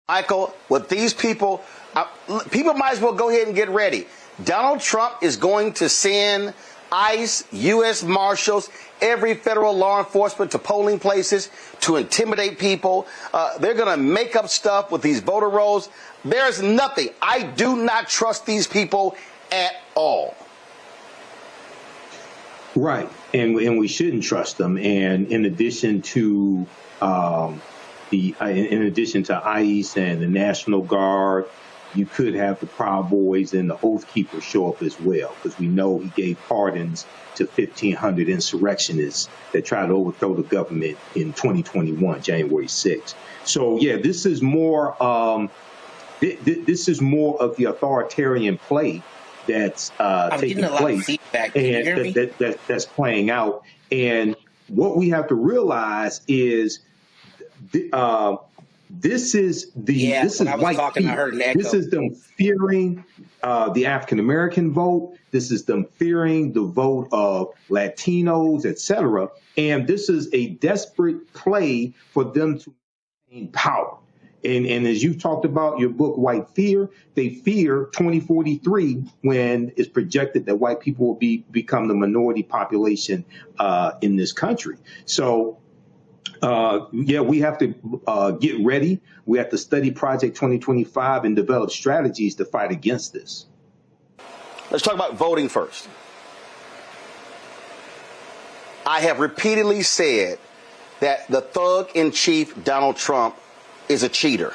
Michael, with these people, people might as well go ahead and get ready. Donald Trump is going to send ICE, U.S. Marshals, every federal law enforcement to polling places to intimidate people. They're going to make up stuff with these voter rolls. There's nothing. I do not trust these people at all. Right. And we shouldn't trust them. And in addition to ICE and the National Guard, you could have the Proud Boys and the Oath Keepers show up as well, because we know he gave pardons to 1,500 insurrectionists that tried to overthrow the government in 2021, January 6th. So, yeah, this is more this is more of the authoritarian play that's taking place, and that's playing out. And what we have to realize is this is white people. This is them fearing the African American vote. This is them fearing the vote of Latinos, etc. And this is a desperate play for them to maintain power. And as you've talked about your book, White Fear, they fear 2043 when it's projected that white people will become the minority population in this country. So, yeah, we have to get ready. We have to study Project 2025 and develop strategies to fight against this. Let's talk about voting first. I have repeatedly said that the thug-in-chief, Donald Trump, is a cheater.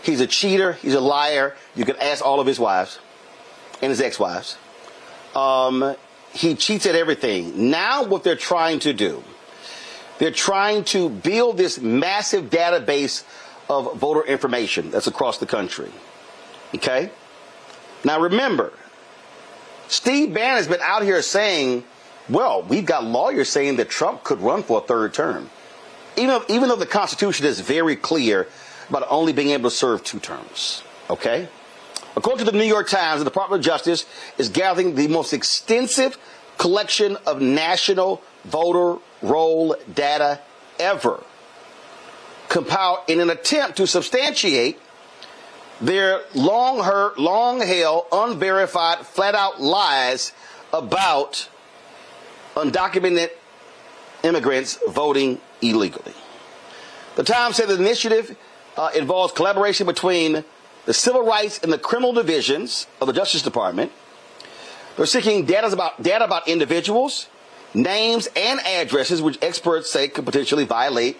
He's a cheater. He's a liar. You can ask all of his wives and his ex-wives. He cheats at everything. Now what they're trying to do, they're trying to build this massive database of voter information that's across the country. Okay? Now remember, Steve Bannon has been out here saying, well, we've got lawyers saying that Trump could run for a third term. Even though the Constitution is very clear about only being able to serve 2 terms. Okay? According to the New York Times, the Department of Justice is gathering the most extensive collection of national voter roll data ever, compiled in an attempt to substantiate their long-held, unverified, flat-out lies about undocumented immigrants voting illegally. The Times said the initiative involves collaboration between the civil rights and the criminal divisions of the Justice Department. They're seeking data about individuals, names, and addresses, which experts say could potentially violate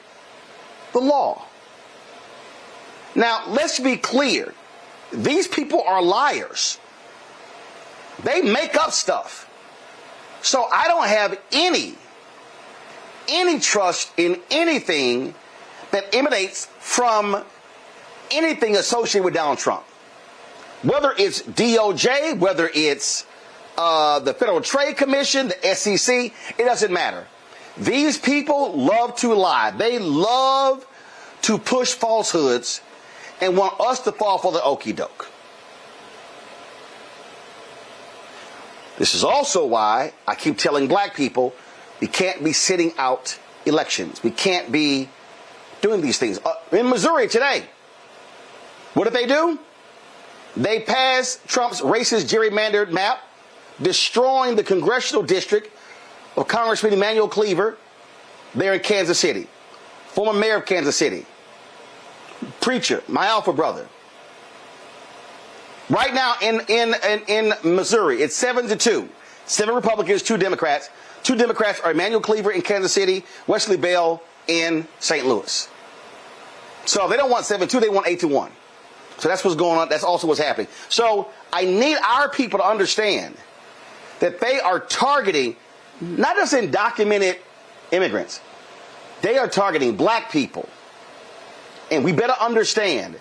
the law. Now, let's be clear. These people are liars. They make up stuff. So I don't have any trust in anything that emanates from anything associated with Donald Trump. Whether it's DOJ, whether it's the Federal Trade Commission, the SEC, it doesn't matter. These people love to lie. They love to push falsehoods and want us to fall for the okie doke. This is also why I keep telling black people we can't be sitting out elections. We can't be doing these things. In Missouri today, what did they do? They passed Trump's racist gerrymandered map, destroying the congressional district of Congressman Emanuel Cleaver there in Kansas City. Former mayor of Kansas City. Preacher, my alpha brother. Right now in Missouri, it's 7-2. 7 Republicans, 2 Democrats. 2 Democrats are Emanuel Cleaver in Kansas City, Wesley Bell in St. Louis. So they don't want 7-2, they want 8-1. So that's what's going on. That's also what's happening. So I need our people to understand that they are targeting not just undocumented immigrants. They are targeting black people. And we better understand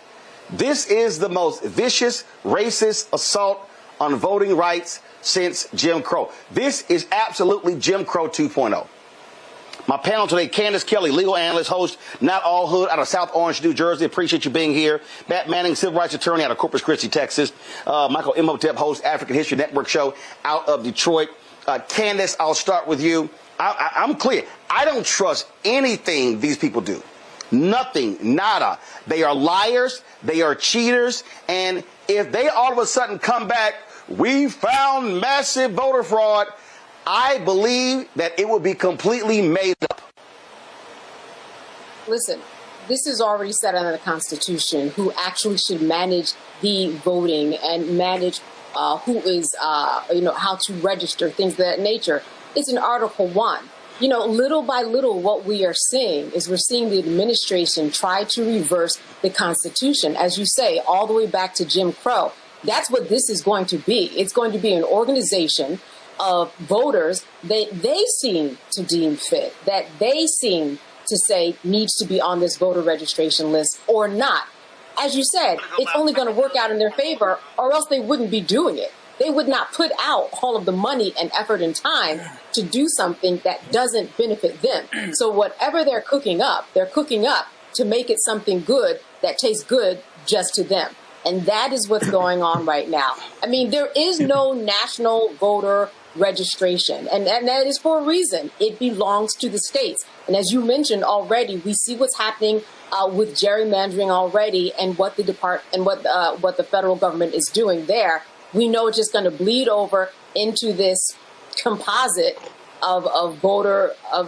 this is the most vicious, racist assault on voting rights since Jim Crow. This is absolutely Jim Crow 2.0. My panel today, Candace Kelley, legal analyst, host, Not All Hood, out of South Orange, New Jersey. Appreciate you being here. Matt Manning, civil rights attorney out of Corpus Christi, Texas. Michael Imhotep, host, African History Network show out of Detroit. Candace, I'll start with you. I'm clear. I don't trust anything these people do. Nothing, nada. They are liars. They are cheaters. And if they all of a sudden come back, we found massive voter fraud, I believe that it will be completely made up. Listen, this is already set under the Constitution who actually should manage the voting and manage who is, how to register, things of that nature. It's in Article 1. Little by little, what we are seeing is we're seeing the administration try to reverse the Constitution, as you say, all the way back to Jim Crow. That's what this is going to be. It's going to be an organization of voters that they seem to deem fit, that they seem to say needs to be on this voter registration list or not. As you said, it's only going to work out in their favor, or else they wouldn't be doing it. They would not put out all of the money and effort and time to do something that doesn't benefit them. So whatever they're cooking up to make it something good that tastes good just to them. And that is what's going on right now. I mean, there is no national voter registration, and that is for a reason. It belongs to the states. And as you mentioned already, we see what's happening with gerrymandering already, and what what the federal government is doing there. We know it's just going to bleed over into this composite of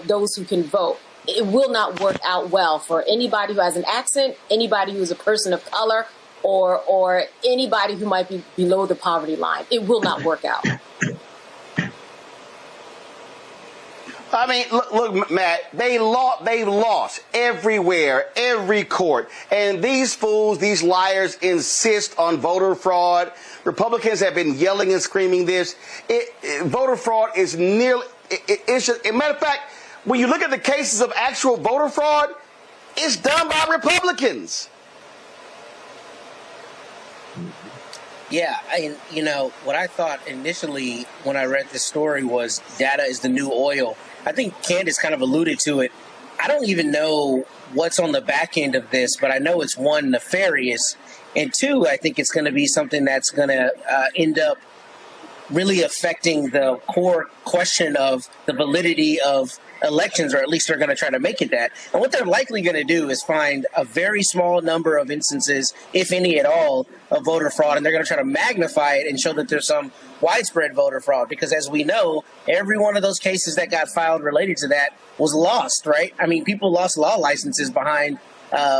those who can vote. It will not work out well for anybody who has an accent, anybody who is a person of color, or anybody who might be below the poverty line. It will not work out. I mean, look, Matt, they've lost everywhere, every court. And these fools, these liars insist on voter fraud. Republicans have been yelling and screaming this. Voter fraud is nearly, it's just, as a matter of fact, when you look at the cases of actual voter fraud, it's done by Republicans. Yeah, and what I thought initially when I read this story was data is the new oil. I think Candace kind of alluded to it. I don't even know what's on the back end of this, but I know it's one, nefarious, and two, I think it's going to be something that's going to end up really affecting the core question of the validity of elections, or at least they're going to try to make it that. And what they're likely going to do is find a very small number of instances, if any at all, of voter fraud, and they're going to try to magnify it and show that there's some widespread voter fraud. Because as we know, every one of those cases that got filed related to that was lost, right? I mean, people lost law licenses behind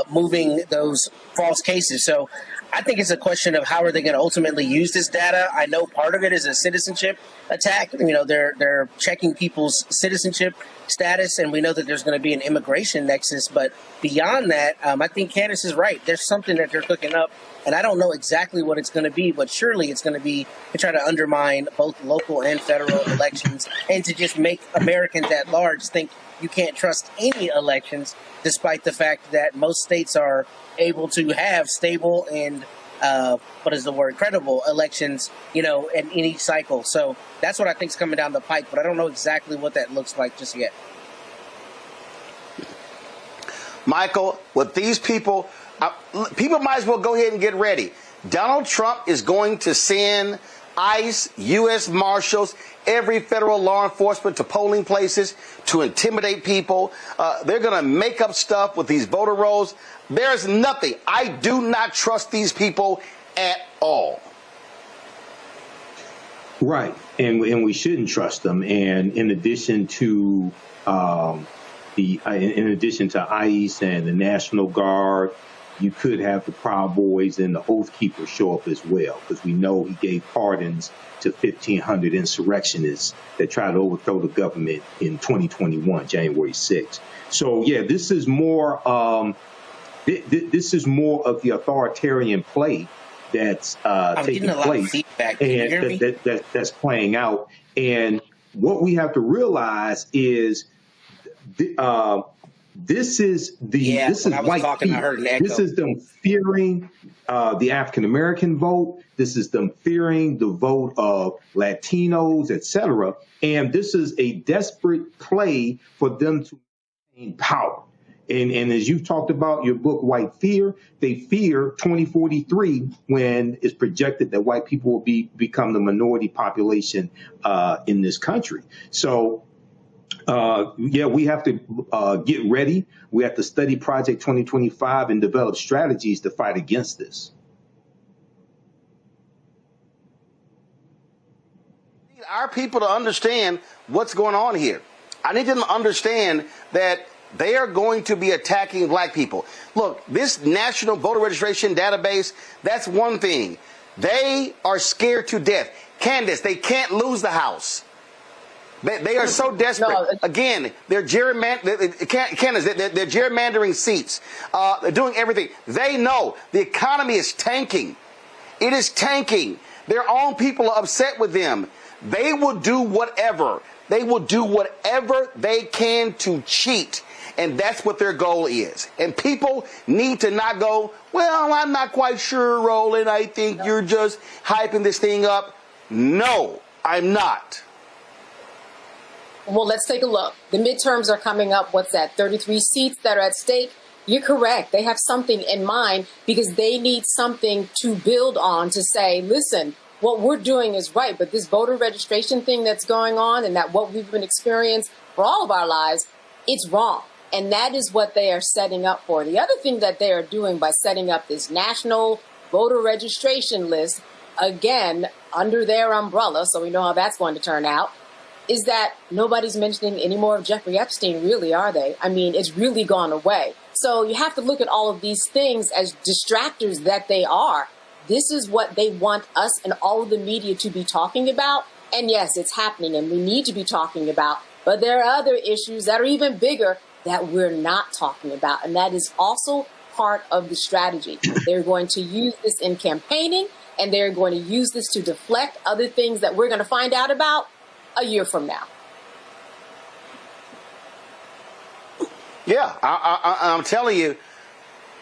moving those false cases. So I think it's a question of how are they going to ultimately use this data. I know part of it is a citizenship attack. They're checking people's citizenship status, and we know that there's going to be an immigration nexus. But beyond that, I think Candace is right. There's something that they're cooking up, and I don't know exactly what it's going to be, but surely it's going to be to try to undermine both local and federal elections, and to just make Americans at large think you can't trust any elections, despite the fact that most states are able to have stable and credible elections, in any cycle. So that's what I think is coming down the pike, but I don't know exactly what that looks like just yet. Michael, with these people might as well go ahead and get ready. Donald Trump is going to send ICE, U.S. Marshals, every federal law enforcement to polling places to intimidate people. They're going to make up stuff with these voter rolls. There's nothing. I do not trust these people at all. Right. And we shouldn't trust them. And in addition to ICE and the National Guard, you could have the Proud Boys and the Oath Keepers show up as well, because we know he gave pardons to 1,500 insurrectionists that tried to overthrow the government in 2021, January 6th. So, yeah, this is more of the authoritarian play that's taking place, and that's playing out. And what we have to realize is this is white fear. This is them fearing the African American vote. This is them fearing the vote of Latinos, etc. And this is a desperate play for them to maintain power. And as you've talked about your book, White Fear, they fear 2043, when it's projected that white people will become the minority population in this country. So Yeah, we have to get ready. We have to study Project 2025 and develop strategies to fight against this. Our people to understand what's going on here. I need them to understand that they are going to be attacking black people. Look, this national voter registration database, that's one thing. They are scared to death. Candace, they can't lose the House. They are so desperate. No. Again, they're gerrymandering seats. They're doing everything. They know the economy is tanking. It is tanking. Their own people are upset with them. They will do whatever. They will do whatever they can to cheat. And that's what their goal is. And people need to not go, well, I'm not quite sure, Roland. I think you're just hyping this thing up. No, I'm not. Well, let's take a look. The midterms are coming up. What's that? 33 seats that are at stake. You're correct. They have something in mind because they need something to build on to say, listen, what we're doing is right. But this voter registration thing that's going on and that what we've been experiencing for all of our lives, it's wrong. And that is what they are setting up for. The other thing that they are doing by setting up this national voter registration list, again, under their umbrella, so we know how that's going to turn out, is that nobody's mentioning any more of Jeffrey Epstein, really, are they? I mean, it's really gone away. So you have to look at all of these things as distractors that they are. This is what they want us and all of the media to be talking about. And yes, it's happening and we need to be talking about. But there are other issues that are even bigger that we're not talking about. And that is also part of the strategy. They're going to use this in campaigning and they're going to use this to deflect other things that we're going to find out about a year from now. Yeah, I'm telling you,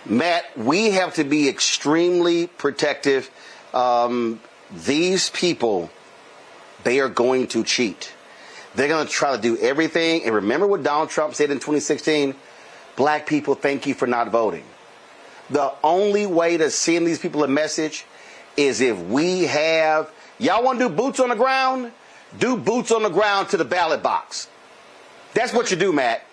Matt, we have to be extremely protective. These people, they are going to cheat. They're going to try to do everything. And remember what Donald Trump said in 2016? Black people, thank you for not voting. The only way to send these people a message is if we have, y'all want to do boots on the ground? Do boots on the ground to the ballot box. That's what you do, Matt.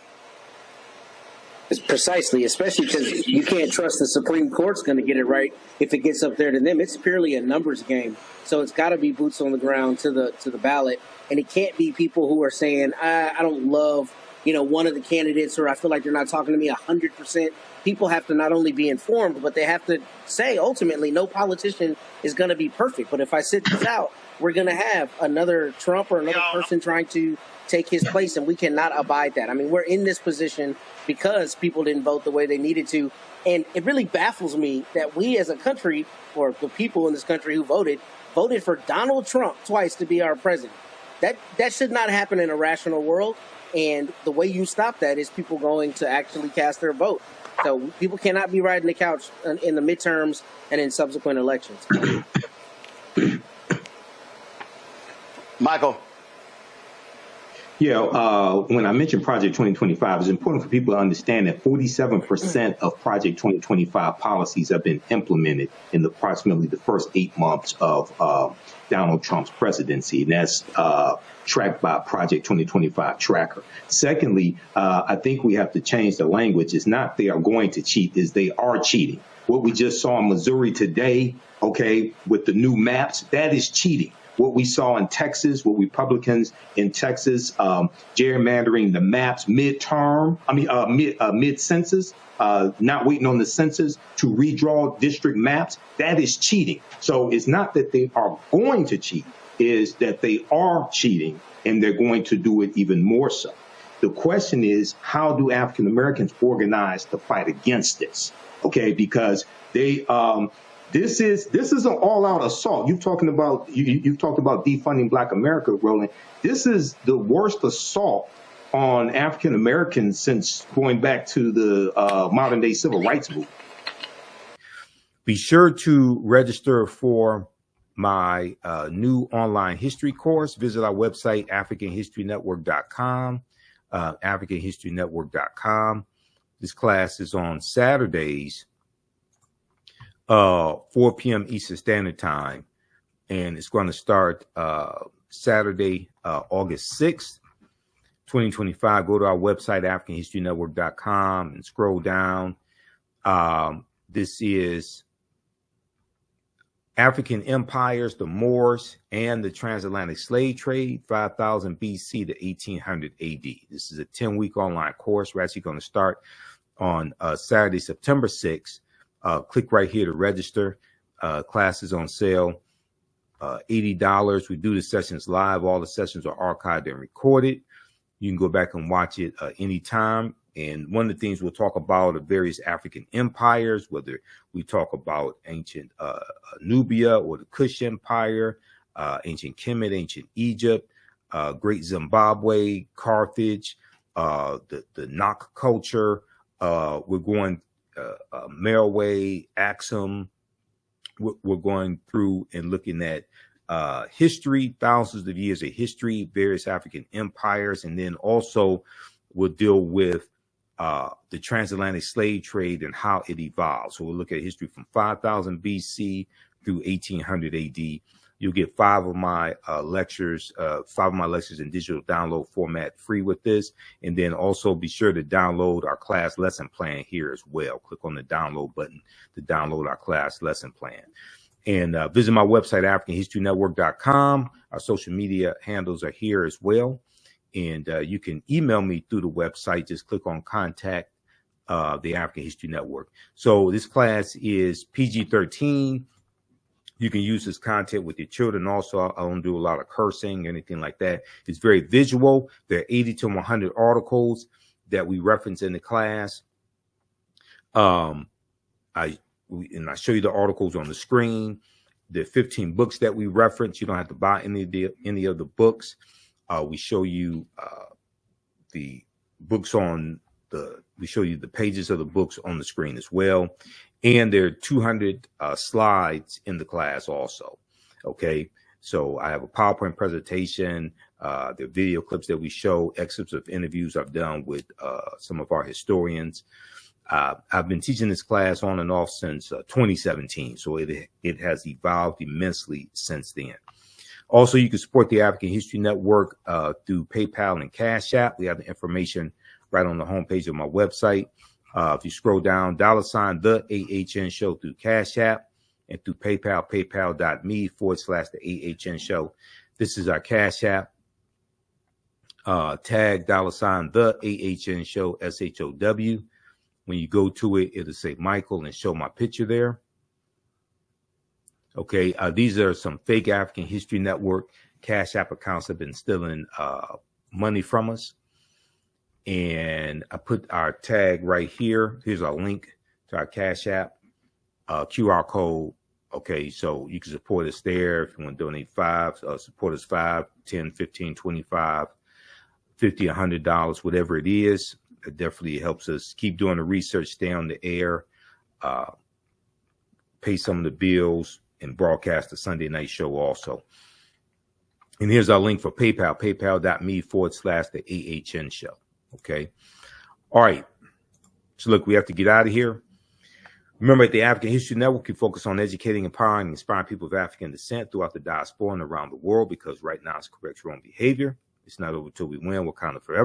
It's precisely, especially because you can't trust the Supreme Court's going to get it right if it gets up there to them. It's purely a numbers game. So it's got to be boots on the ground to the ballot. And it can't be people who are saying, I don't love, one of the candidates, or I feel like they're not talking to me 100%. People have to not only be informed, but they have to say, ultimately, no politician is going to be perfect. But if I sit this out, we're going to have another Trump or another person trying to take his place, and we cannot abide that. I mean, we're in this position because people didn't vote the way they needed to. And it really baffles me that we as a country, or the people in this country who voted for Donald Trump twice to be our president. That should not happen in a rational world. And the way you stop that is people going to actually cast their vote. So people cannot be riding the couch in the midterms and in subsequent elections. Michael. Yeah, when I mentioned Project 2025, it's important for people to understand that 47% of Project 2025 policies have been implemented in approximately the first 8 months of Donald Trump's presidency. And that's tracked by Project 2025 tracker. Secondly, I think we have to change the language. It's not they are going to cheat, is they are cheating. What we just saw in Missouri today, okay, with the new maps, that is cheating. What we saw in Texas, what Republicans in Texas gerrymandering the maps mid-census, not waiting on the census to redraw district maps, that is cheating. So it's not that they are going to cheat, is that they are cheating and they're going to do it even more so. The question is, how do African Americans organize to fight against this? Okay, because they This is an all-out assault. You've talked about defunding Black America, Roland. This is the worst assault on African Americans since going back to the modern-day civil rights movement. Be sure to register for my new online history course. Visit our website, AfricanHistoryNetwork.com. AfricanHistoryNetwork.com. This class is on Saturdays. 4 p.m. Eastern Standard Time, and it's going to start Saturday, August 6th, 2025. Go to our website, AfricanHistoryNetwork.com, and scroll down. This is African empires, the Moors, and the transatlantic slave trade, 5000 BC to 1800 AD. This is a 10-week online course. We're actually going to start on Saturday, September 6th. Click right here to register. Classes on sale, $80. We do the sessions live. All the sessions are archived and recorded. You can go back and watch it anytime. And one of the things we'll talk about are various African empires, whether we talk about ancient Nubia or the Kush Empire, ancient Kemet, ancient Egypt, Great Zimbabwe, Carthage, the Nok culture. We're going Meroe, Axum. We're going through and looking at history, thousands of years of history, various African empires, and then also we'll deal with the transatlantic slave trade and how it evolved. So we'll look at history from 5000 BC through 1800 AD. You'll get 5 of my lectures in digital download format free with this. And then also be sure to download our class lesson plan here as well. Click on the download button to download our class lesson plan. And visit my website, AfricanHistoryNetwork.com. Our social media handles are here as well. And you can email me through the website. Just click on contact the African History Network. So this class is PG-13. You can use this content with your children. Also, I don't do a lot of cursing or anything like that. It's very visual. There are 80 to 100 articles that we reference in the class. I show you the articles on the screen. There are 15 books that we reference. You don't have to buy any of the books. We show you the books we show you the pages of the books on the screen as well. And there are 200 slides in the class also. Okay. So I have a PowerPoint presentation. There are video clips that we show, excerpts of interviews I've done with some of our historians. I've been teaching this class on and off since 2017. So it has evolved immensely since then. Also, you can support the African History Network through PayPal and Cash App. We have the information right on the homepage of my website. If you scroll down, $ the AHN show through Cash App, and through PayPal, paypal.me/the AHN show. This is our Cash App. Tag $ the AHN show, SHOW. When you go to it, it'll say Michael and show my picture there. Okay, these are some fake African History Network Cash App accounts that have been stealing money from us. And I put our tag right here. Here's our link to our Cash App, QR code. Okay, so you can support us there if you want to donate support us $5, $10, $15, $25, $50, $100, whatever it is. It definitely helps us keep doing the research, stay on the air, pay some of the bills, and broadcast the Sunday night show also. And here's our link for PayPal, paypal.me/the AHN show. Okay. All right. So look, we have to get out of here. Remember, at the African History Network, we focus on educating, empowering, and inspiring people of African descent throughout the diaspora and around the world, because right now it's correct wrong behavior. It's not over till we win. We're kind of forever.